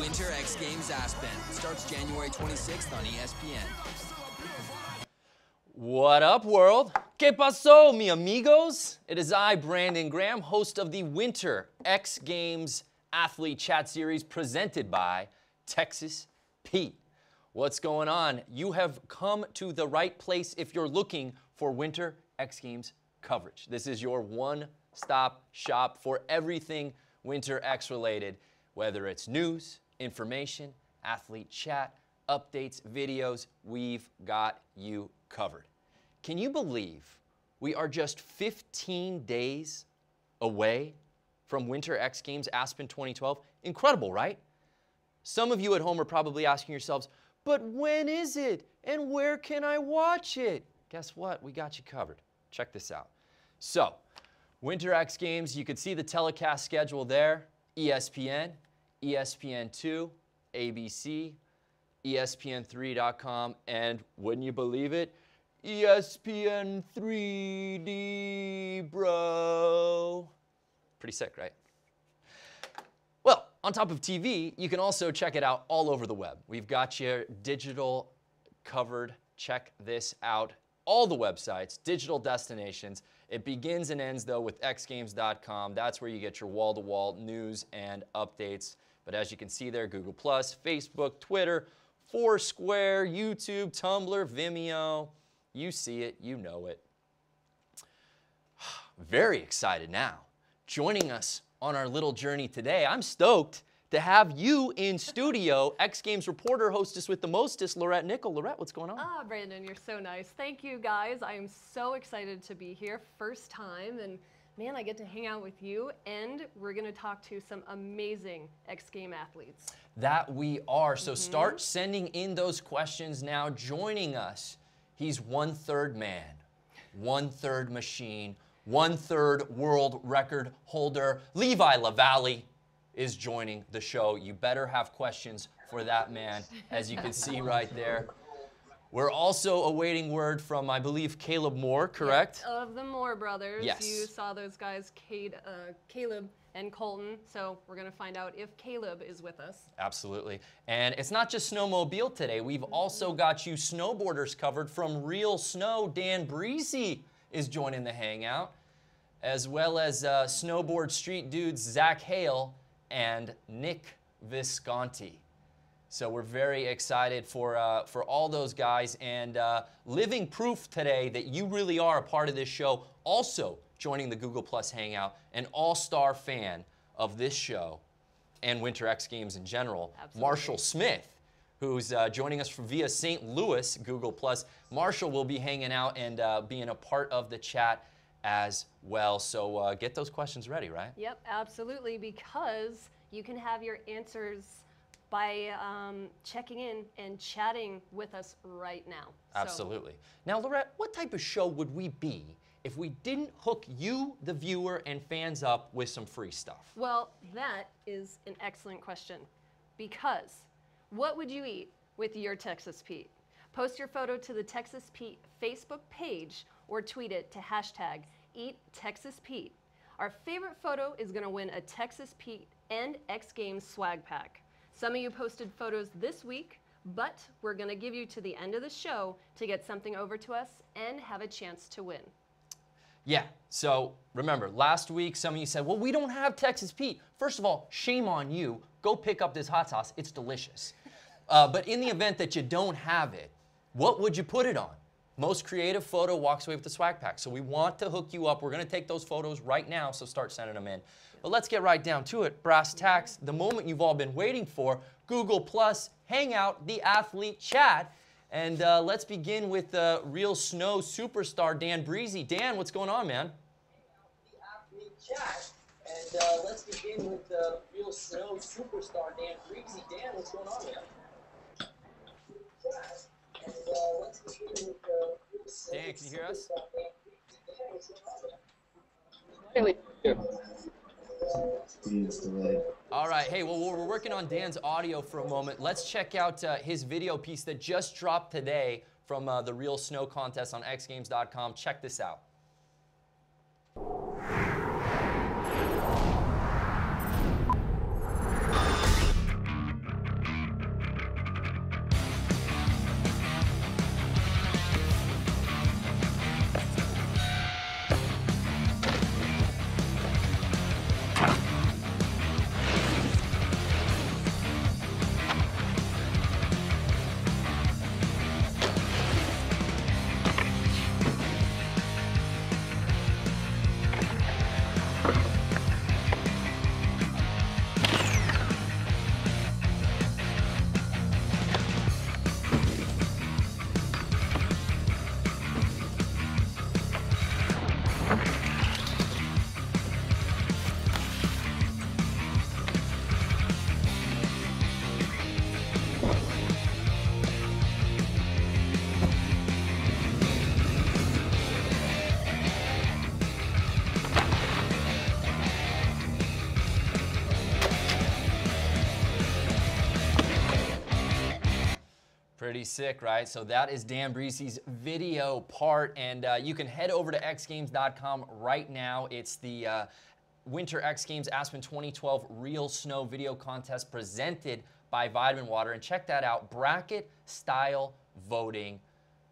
Winter X Games Aspen. Starts January 26th on ESPN. What up, world? ¿Qué pasó, mi amigos? It is I, Brandon Graham, host of the Winter X Games Athlete Chat Series presented by Texas Pete. What's going on? You have come to the right place if you're looking for Winter X Games coverage. This is your one-stop shop for everything Winter X related, whether it's news, information, athlete chat, updates, videos, we've got you covered. Can you believe we are just 15 days away from Winter X Games Aspen 2012? Incredible, right? Some of you at home are probably asking yourselves, but when is it? And where can I watch it? Guess what? We got you covered. Check this out. So, Winter X Games, you could see the telecast schedule there. ESPN, ESPN2, ABC, ESPN3.com, and wouldn't you believe it? ESPN 3D, bro. Pretty sick, right? Well, on top of TV, you can also check it out all over the web. We've got your digital covered. Check this out. All the websites, digital destinations. It begins and ends, though, with xgames.com. That's where you get your wall-to-wall news and updates. But as you can see there, Google+, Facebook, Twitter, Foursquare, YouTube, Tumblr, Vimeo. You see it, you know it. Very excited now. Joining us on our little journey today, I'm stoked to have you in studio, X Games reporter, hostess with the mostest, Lorette Nickel. Lorette, what's going on? Ah, Brandon, you're so nice. Thank you, guys. I am so excited to be here, first time, and man, I get to hang out with you, and we're going to talk to some amazing X Game athletes. That we are. So start sending in those questions now. Joining us, he's 1/3 man, 1/3 machine, 1/3 world record holder. Levi LaVallee is joining the show. You better have questions for that man, as you can see right there. We're also awaiting word from, I believe, Caleb Moore, correct? Yes, of the Moore brothers. Yes. You saw those guys, Caleb and Colton, so we're going to find out if Caleb is with us. Absolutely. And it's not just snowmobile today. We've also got you snowboarders covered. From Real Snow, Dan Brisse is joining the hangout, as well as snowboard street dudes Zak Hale and Nick Visconti. So we're very excited for all those guys, and living proof today that you really are a part of this show. Also joining the Google Plus Hangout, an all-star fan of this show and Winter X Games in general, Absolutely. Marshall Smith, who's joining us via St. Louis Google Plus. Marshall will be hanging out and being a part of the chat as well. So get those questions ready, right? Yep, absolutely, because you can have your answers by checking in and chatting with us right now. Absolutely. Now, Lorette, what type of show would we be if we didn't hook you, the viewer, and fans up with some free stuff? Well, that is an excellent question, because what would you eat with your Texas Pete? Post your photo to the Texas Pete Facebook page or tweet it to hashtag #EatTexasPete. Our favorite photo is going to win a Texas Pete and X Games swag pack. Some of you posted photos this week, but we're going to give you to the end of the show to get something over to us and have a chance to win. Yeah, so remember, last week some of you said, well, we don't have Texas Pete. First of all, shame on you. Go pick up this hot sauce. It's delicious. But in the event that you don't have it, what would you put it on? Most creative photo walks away with the swag pack. So we want to hook you up. We're going to take those photos right now, so start sending them in. But let's get right down to it. Brass tacks, the moment you've all been waiting for, Google Plus Hangout, the athlete chat. And let's begin with Real Snow superstar Dan Brisse. Dan, what's going on, man? The athlete chat. And let's begin with Real Snow superstar Dan Brisse. Dan, what's going on, man? And let's begin with Real Snow Dan, can you hear us? All right, hey, well, we're working on Dan's audio for a moment. Let's check out his video piece that just dropped today from the Real Snow contest on xgames.com. Check this out. Pretty sick, right? So that is Dan Brisse's video part, and you can head over to xgames.com right now. It's the Winter X Games Aspen 2012 Real Snow Video Contest presented by Vitamin Water, and check that out. Bracket style voting,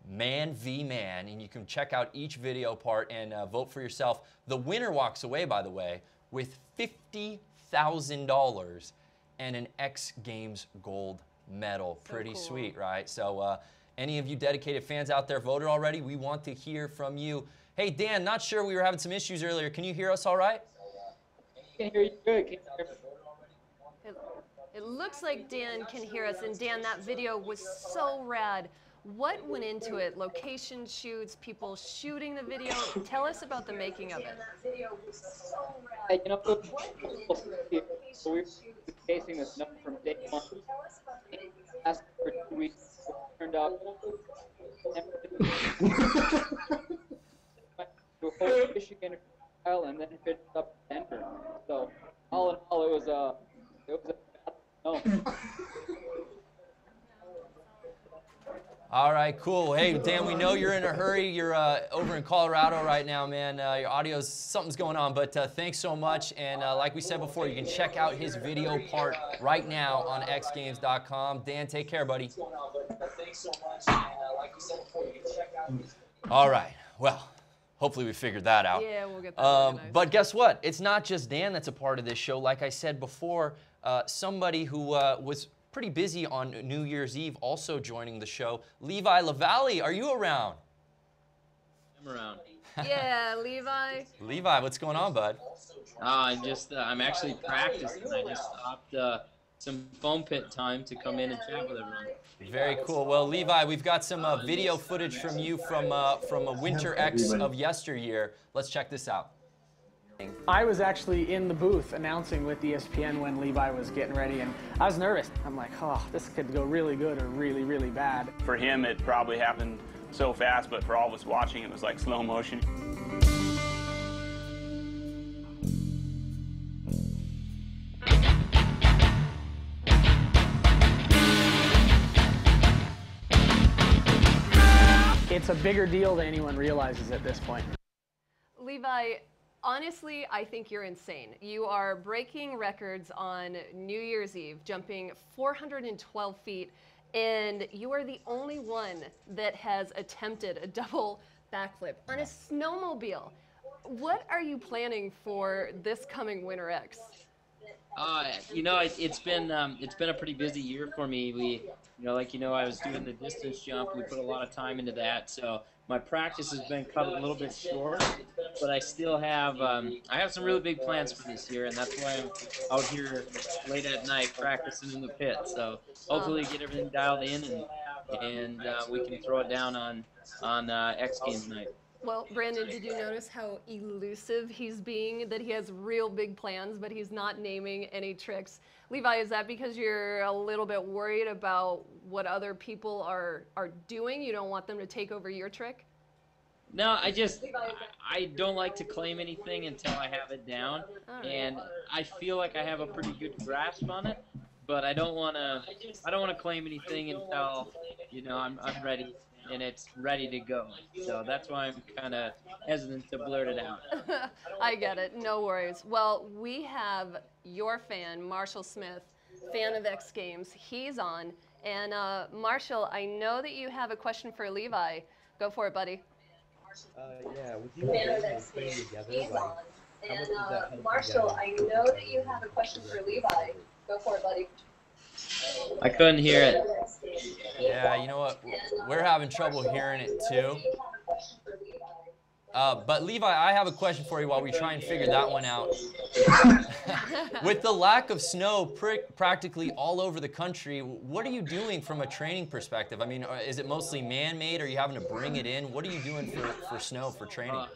man v man, and you can check out each video part and vote for yourself. The winner walks away, by the way, with $50,000 and an X Games gold medal. So Pretty cool. sweet, right? So any of you dedicated fans out there voted already? We want to hear from you. Hey, Dan, not sure, we were having some issues earlier. Can you hear us all right? I can hear you good. Can you hear me? It looks like Dan can hear us, and Dan, that video was so rad. What went into it? Location shoots, people shooting the video. Tell us about the making of it. Hey, you know, we were facing this number from day one. Asked for 2 weeks, turned up. To Michigan and then finished up Denver. So all in all, it was a no. All right, cool. Hey, Dan, we know you're in a hurry. You're over in Colorado right now, man. Your audio's, something's going on, but thanks so much. And like we said before, you can check out his video part right now on xgames.com. Dan, take care, buddy. All right, well, hopefully we figured that out. Yeah, we'll get that organized. But guess what? It's not just Dan that's a part of this show. Like I said before, somebody who was pretty busy on New Year's Eve also joining the show. Levi LaVallee, are you around? I'm around. Yeah, Levi. Levi, what's going on, bud? I'm actually practicing. I just stopped some foam pit time to come in and chat with everyone. Very cool. Well, Levi, we've got some video footage from you from a Winter X of yesteryear. Let's check this out. I was actually in the booth announcing with ESPN when Levi was getting ready, and I was nervous. I'm like, oh, this could go really good or really, really bad. For him, it probably happened so fast, but for all of us watching, it was like slow motion. It's a bigger deal than anyone realizes at this point. Levi, honestly, I think you're insane. You are breaking records on New Year's Eve, jumping 412 feet, and you are the only one that has attempted a double backflip on a snowmobile. What are you planning for this coming Winter X? You know, it's been a pretty busy year for me. I was doing the distance jump. We put a lot of time into that, so my practice has been cut a little bit short. But I still have I have some really big plans for this year, and that's why I'm out here late at night practicing in the pit. So hopefully get everything dialed in, and we can throw it down on X Games night. Well, Brandon, did you notice how elusive he's being, that he has real big plans, but he's not naming any tricks? Levi, is that because you're a little bit worried about what other people are doing? You don't want them to take over your trick? No, I don't like to claim anything until I have it down, and I feel like I have a pretty good grasp on it, but I don't want to claim anything until, I'm ready. And it's ready to go. So that's why I'm kind of hesitant to blurt it out. I get it. No worries. Well, we have your fan, Marshall Smith, fan of X Games. He's on. And Marshall, I know that you have a question for Levi. Go for it, buddy. Yeah, with you and Brandon playing together, like, how much does that help Marshall, I know that you have a question for Levi. Go for it, buddy. I couldn't hear it. Yeah, you know what? We're having trouble hearing it too. But Levi, I have a question for you while we try and figure that one out. With the lack of snow practically all over the country, what are you doing from a training perspective? I mean, is it mostly man-made, or are you having to bring it in? What are you doing for snow, for training?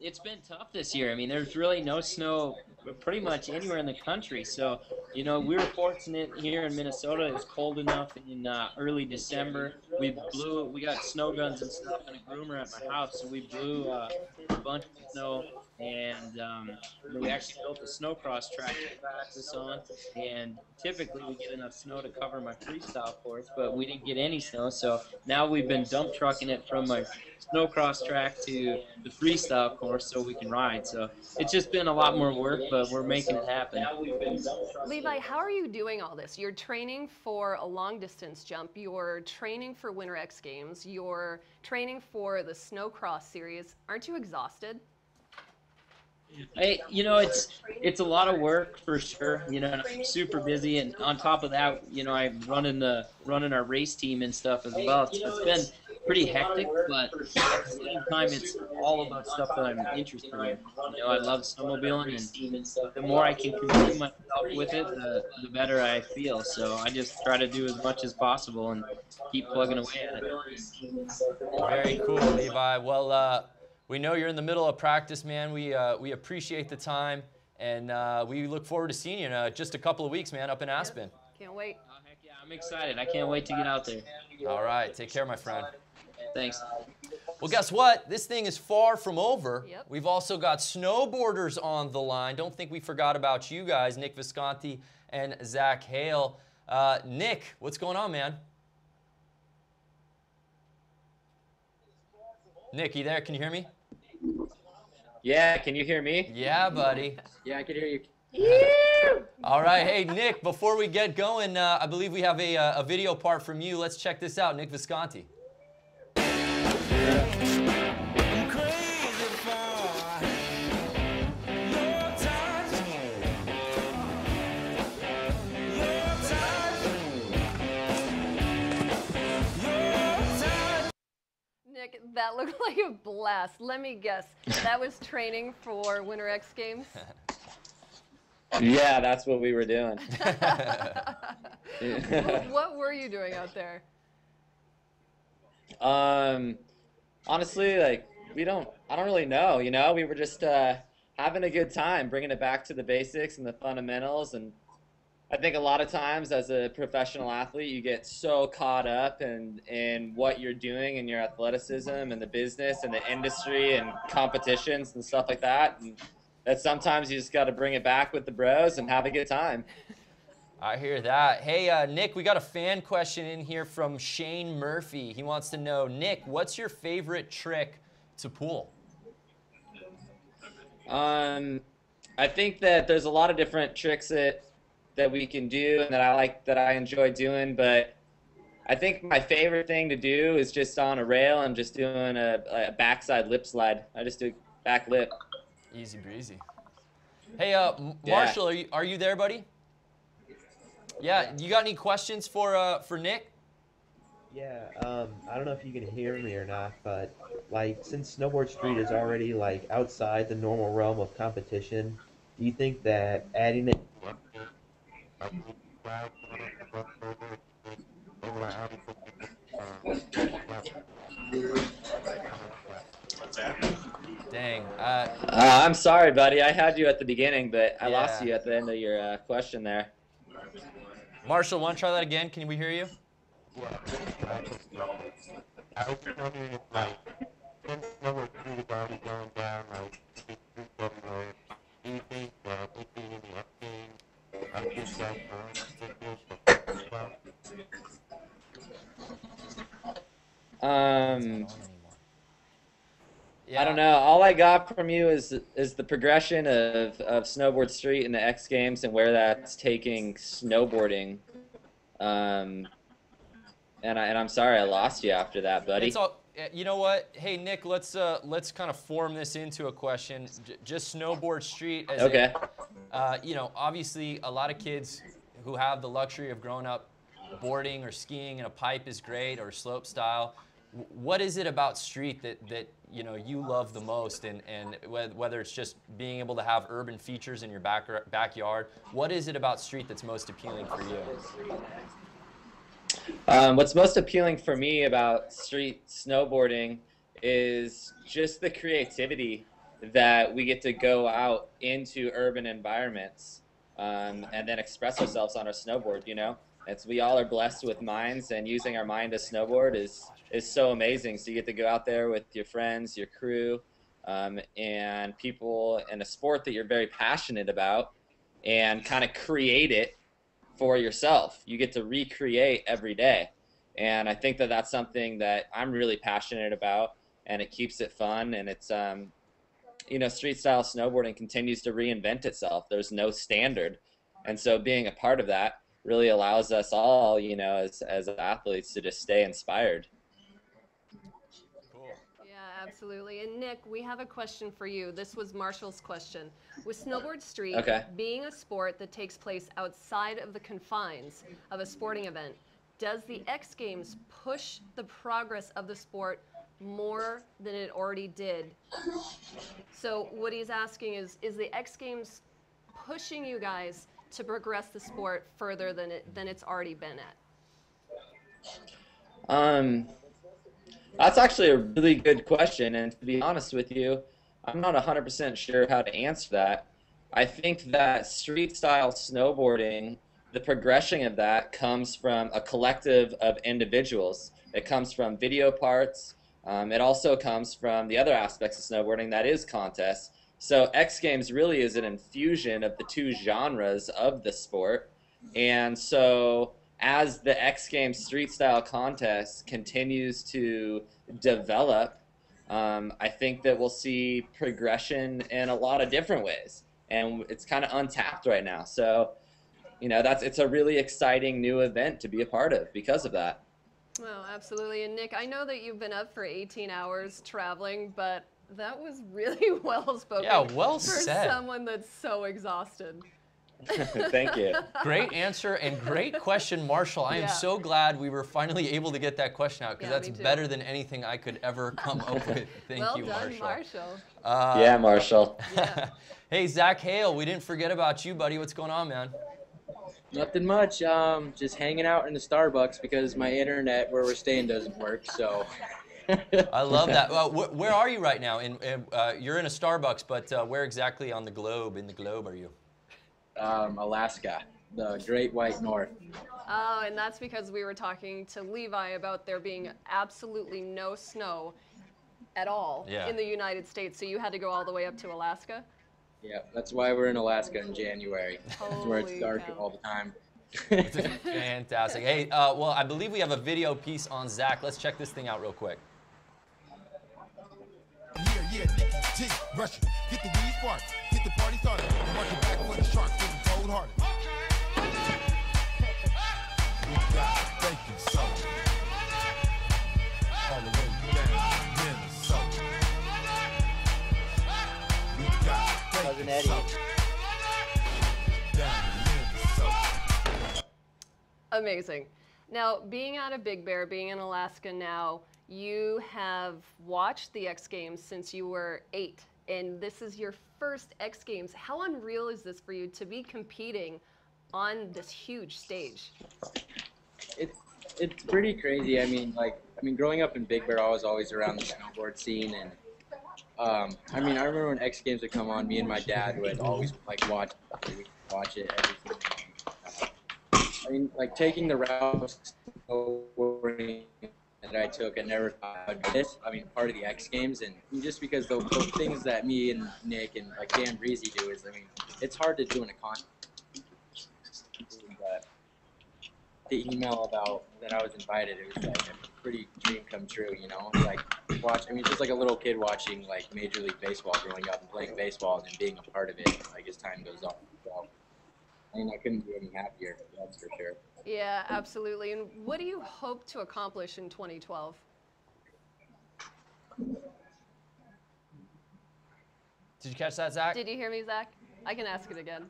It's been tough this year. I mean, there's really no snow pretty much anywhere in the country. So, we were fortunate here in Minnesota. It was cold enough in early December. We got snow guns and stuff and a groomer at my house, so we blew a bunch of snow and we actually built a snowcross track to practice on. And typically we get enough snow to cover my freestyle course, but we didn't get any snow. So now we've been dump trucking it from my snowcross track to the freestyle course so we can ride. So it's just been a lot more work, but we're making it happen. Levi, how are you doing all this? You're training for a long distance jump, you're training for Winter X Games, you're training for the snowcross series. Aren't you exhausted? You know, it's a lot of work for sure. You know, I'm super busy, and on top of that, you know, I'm running our race team and stuff as well. So it's been pretty hectic, but at the same time, it's all about stuff that I'm interested in. You know, I love snowmobiling, and the more I can consume myself with it, the better I feel. So I just try to do as much as possible and keep plugging away at it. Very cool, Levi. Well, we know you're in the middle of practice, man. We appreciate the time, and we look forward to seeing you in just a couple of weeks, man, up in Aspen. Can't wait. Oh, heck yeah, I'm excited. I can't wait to get out there. All right, take care, my friend. Thanks. Well, guess what? This thing is far from over. Yep. We've also got snowboarders on the line. Don't think we forgot about you guys, Nick Visconti and Zak Hale. Nick, what's going on, man? Nick, you there? Can you hear me? Yeah, can you hear me? Yeah, buddy. Yeah, I can hear you. All right, hey, Nick, before we get going, I believe we have a video part from you. Let's check this out, Nick Visconti. Nick, that looked like a blast. Let me guess, that was training for Winter X Games? Yeah, that's what we were doing. What were you doing out there? Honestly, like, I don't really know, you know? We were just having a good time, bringing it back to the basics and the fundamentals. And I think a lot of times as a professional athlete, you get so caught up in what you're doing and your athleticism and the business and the industry and competitions and stuff like that. And that sometimes you just got to bring it back with the bros and have a good time. I hear that. Hey, Nick, we got a fan question in here from Shane Murphy. He wants to know, Nick, what's your favorite trick to pull? I think that there's a lot of different tricks that we can do and that I enjoy doing, but I think my favorite thing to do is just on a rail and just doing a backside lip slide. I just do back lip. Easy breezy. Hey, Marshall, are you there, buddy? Yeah, you got any questions for Nick? Yeah, I don't know if you can hear me or not, but like since snowboard street is already like outside the normal realm of competition, do you think that adding it Dang. I'm sorry, buddy. I had you at the beginning, but I lost you at the end of your question there. Marshall, want to try that again? Can we hear you? I don't know. All I got from you is the progression of snowboard street in the X Games and where that's taking snowboarding. And I'm sorry I lost you after that, buddy. It's all, you know what? Hey, Nick, let's kind of form this into a question. Just snowboard street as okay. You know, obviously a lot of kids who have the luxury of growing up boarding or skiing in a pipe is great, or slope style. What is it about street that you know you love the most, and whether it's just being able to have urban features in your backyard, what is it about street that's most appealing for you? What's most appealing for me about street snowboarding is just the creativity that we get to go out into urban environments and then express ourselves on our snowboard, you know? We all are blessed with minds, and using our mind to snowboard is so amazing. So you get to go out there with your friends, your crew, and people in a sport that you're very passionate about, and kind of create it for yourself. You get to recreate every day. And I think that that's something that I'm really passionate about, and it keeps it fun. And it's, you know, street style snowboarding continues to reinvent itself. There's no standard. And so being a part of that really allows us all, you know, as athletes to just stay inspired. Yeah, absolutely. And Nick, we have a question for you. This was Marshall's question. With snowboard street being a sport that takes place outside of the confines of a sporting event, does the X Games push the progress of the sport more than it already did? So what he's asking is the X Games pushing you guys to progress the sport further than it's already been at? That's actually a really good question, and to be honest with you, I'm not 100% sure how to answer that. I think that street style snowboarding, the progression of that comes from a collective of individuals. It comes from video parts. It also comes from the other aspects of snowboarding, that is contests. So X Games really is an infusion of the two genres of the sport. And so as the X Games street style contest continues to develop, I think that we'll see progression in a lot of different ways. And it's kind of untapped right now. So, you know, it's a really exciting new event to be a part of because of that. Oh, absolutely. And Nick, I know that you've been up for 18 hours traveling, but that was really well spoken. Yeah, well for said. someone that's so exhausted. Thank you. Great answer and great question, Marshall. I am so glad we were finally able to get that question out, because that's better than anything I could ever come up with. Thank you, Well done, Marshall. Yeah, Marshall. Yeah. Hey, Zak Hale, we didn't forget about you, buddy. What's going on, man? Nothing much. Just hanging out in the Starbucks because my internet where we're staying doesn't work. So. I love that. Where are you right now? You're in a Starbucks, but where exactly on the globe? In the globe are you? Alaska, the Great White North. Oh, and that's because we were talking to Levi about there being absolutely no snow at all in the United States. So you had to go all the way up to Alaska? Yeah, that's why we're in Alaska in January. It's where it's dark all the time. Fantastic. Hey, well, I believe we have a video piece on Zak. Let's check this thing out real quick. Yeah, G, rush it. Get the weed spark. Get the party started. March it back for the sharks. Get them cold hearted. Thank you so much. All the way down Minnesota. We got Cousin Eddie. down Minnesota. Amazing. Now, being out of Big Bear, being in Alaska now, you have watched the X Games since you were 8, and this is your first X Games. How unreal is this for you to be competing on this huge stage? It's pretty crazy. I mean, growing up in Big Bear, I was always around the snowboard scene, and I remember when X Games would come on, me and my dad would always watch it every single day. Taking the route snowboarding that I took, I never thought I'd do this. Part of the X Games, and just because the things that me and Nick and Dan Brisse do is, it's hard to do in a contest. But the email about that I was invited, it was a pretty dream come true, you know. Just like a little kid watching Major League Baseball growing up and playing baseball and being a part of it as time goes on. So, I couldn't be any happier, that's for sure. Yeah, absolutely. And what do you hope to accomplish in 2012? Did you catch that, Zak? Did you hear me, Zak? I can ask it again.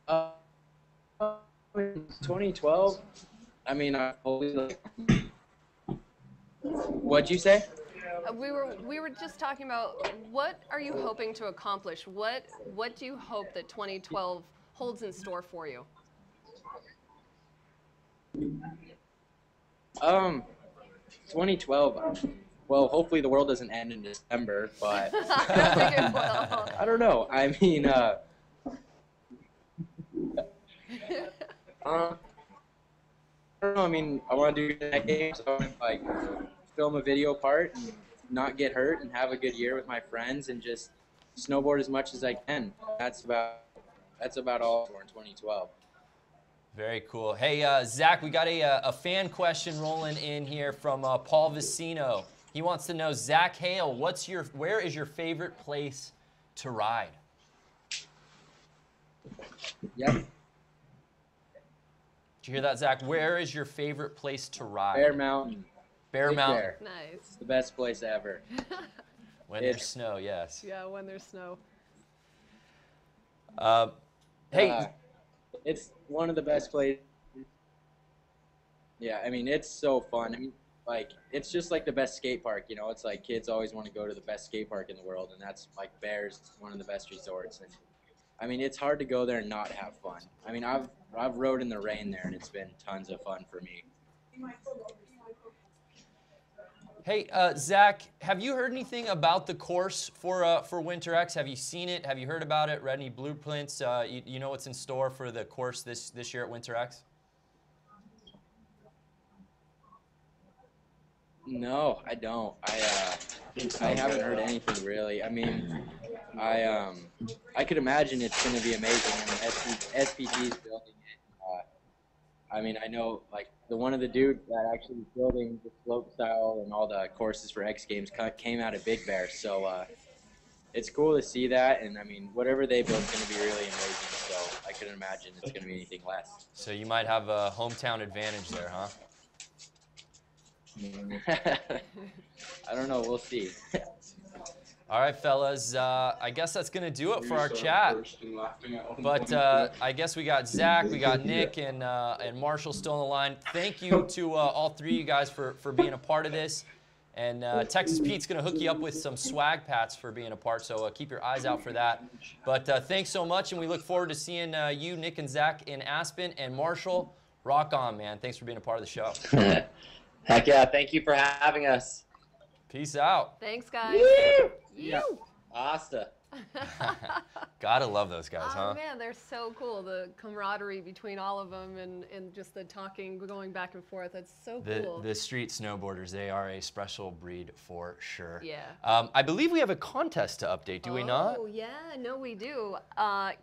2012, I always what'd you say? We were just talking about what are you hoping to accomplish? What do you hope that 2012 holds in store for you? 2012. Well, hopefully the world doesn't end in December, but I don't know. I don't know. I want to do that game, so I want to film a video part and not get hurt and have a good year with my friends and just snowboard as much as I can. That's about all for in 2012. Very cool. Hey, Zach, we got a fan question rolling in here from Paul Vicino. He wants to know, Zak Hale, where is your favorite place to ride? Yep. Did you hear that, Zach? Where is your favorite place to ride? Bear Mountain. Bear Big Mountain. Bear. Nice. It's the best place ever. When there's snow, yes. Yeah, when there's snow. Hey. It's one of the best places. Yeah, I mean, it's so fun. I mean, like, it's just like the best skate park, you know? It's like kids always want to go to the best skate park in the world, and that's, like, Bear's one of the best resorts. And I mean, it's hard to go there and not have fun. I mean, I've rode in the rain there, and it's been tons of fun for me. Hey, Zach, have you heard anything about the course for Winter X? Have you seen it? Have you heard about it? Read any blueprints? You know what's in store for the course this year at Winter X? No, I don't. I haven't heard anything really. I mean, I could imagine it's going to be amazing. I mean, SPG is building it. I mean, I know, like, one of the dudes that actually is building the slope style and all the courses for X Games came out of Big Bear. So it's cool to see that. And, I mean, whatever they build is going to be really amazing. So I couldn't imagine it's going to be anything less. So you might have a hometown advantage there, huh? I don't know. We'll see. All right, fellas. I guess that's going to do it for our chat. But I guess we got Zach, we got Nick, and Marshall still on the line. Thank you to all three of you guys for being a part of this. And Texas Pete's going to hook you up with some swag pats for being a part, so keep your eyes out for that. But thanks so much, and we look forward to seeing you, Nick, and Zach in Aspen. And Marshall, rock on, man. Thanks for being a part of the show. Heck yeah, thank you for having us. Peace out. Thanks, guys. Yeah. Asta. Gotta love those guys, huh? Oh, man, they're so cool. The camaraderie between all of them and just the talking, going back and forth. It's so cool. The street snowboarders, they are a special breed for sure. Yeah. I believe we have a contest to update, do we not? Oh, yeah, no, we do.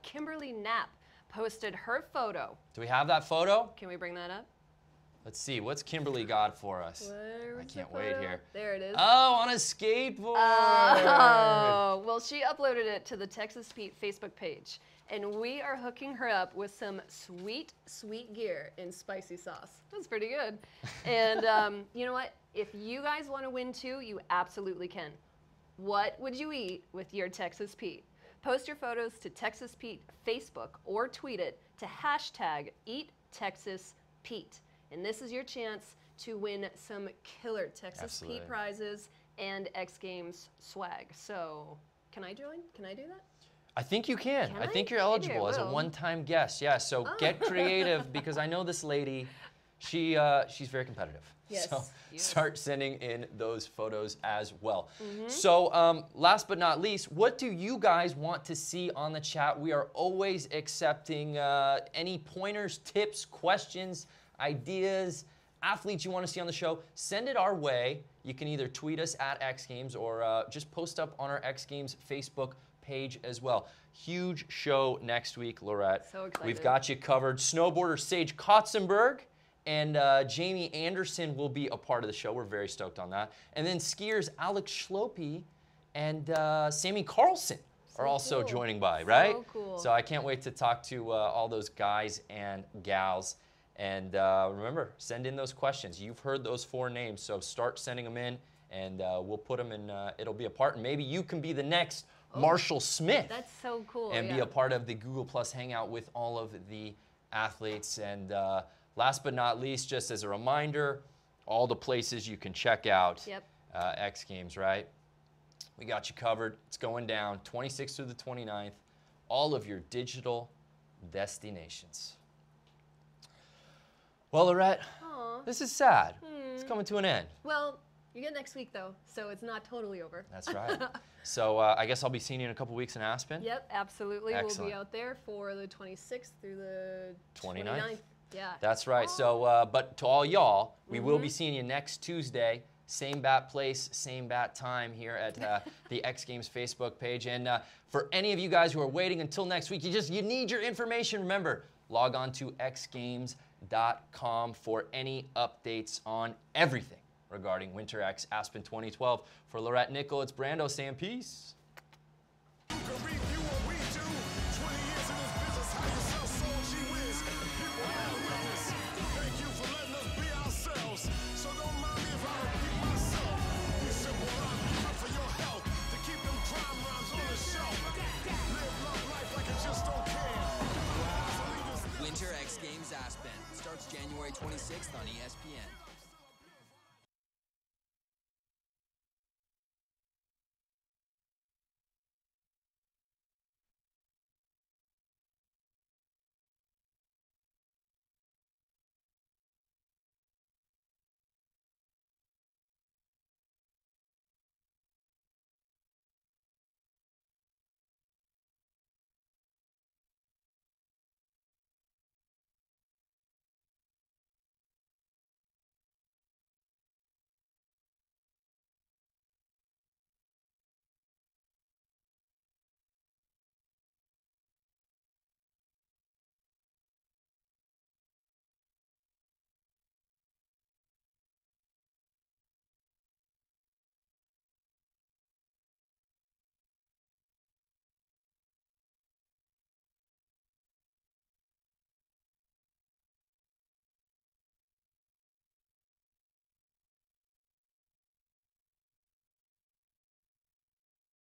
Kimberly Knapp posted her photo. Do we have that photo? Can we bring that up? Let's see, what's Kimberly got for us? Where's I can't the wait photo? here. There it is. Oh, on a skateboard. Oh, well, she uploaded it to the Texas Pete Facebook page, and we are hooking her up with some sweet, sweet gear in spicy sauce. That's pretty good. And you know what? If you guys want to win too, you absolutely can. What would you eat with your Texas Pete? Post your photos to Texas Pete Facebook or tweet it to hashtag #EatTexasPete. And this is your chance to win some killer Texas Pete prizes and X Games swag. So, can I join? Can I do that? I think you can. I think you're eligible as a one-time guest. Yeah, so get creative because I know this lady, she's very competitive. Yes. So start sending in those photos as well. So last but not least, what do you guys want to see on the chat? We are always accepting any pointers, tips, questions, ideas, athletes you want to see on the show. Send it our way. You can either tweet us at X Games or just post up on our X Games Facebook page as well. Huge show next week, Lorette. So excited. We've got you covered. Snowboarder Sage Kotzenberg and Jamie Anderson will be a part of the show. We're very stoked on that. And then skiers Alex Schlope and Sammy Carlson are also joining by, right? So cool. So I can't wait to talk to all those guys and gals. And remember, send in those questions. You've heard those 4 names, so start sending them in, and we'll put them in. It'll be a part, and maybe you can be the next Marshall Smith. That's so cool. And be a part of the Google Plus Hangout with all of the athletes. And last but not least, just as a reminder, all the places you can check out X Games, right? We got you covered. It's going down 26th through the 29th. All of your digital destinations. Well, Lorette, this is sad. It's coming to an end. Well, you get next week, though, so it's not totally over. That's right. So I guess I'll be seeing you in a couple weeks in Aspen. Yep, absolutely. Excellent. We'll be out there for the 26th through the 29th. Yeah. That's right. So, but to all y'all, we will be seeing you next Tuesday same bat place, same bat time here at the X Games Facebook page. And for any of you guys who are waiting until next week, you need your information. Remember, log on to xgames.com for any updates on everything regarding Winter X Aspen 2012. For Lorette Nickel, it's Brando saying peace. Winter X Games Aspen starts January 26th on ESPN.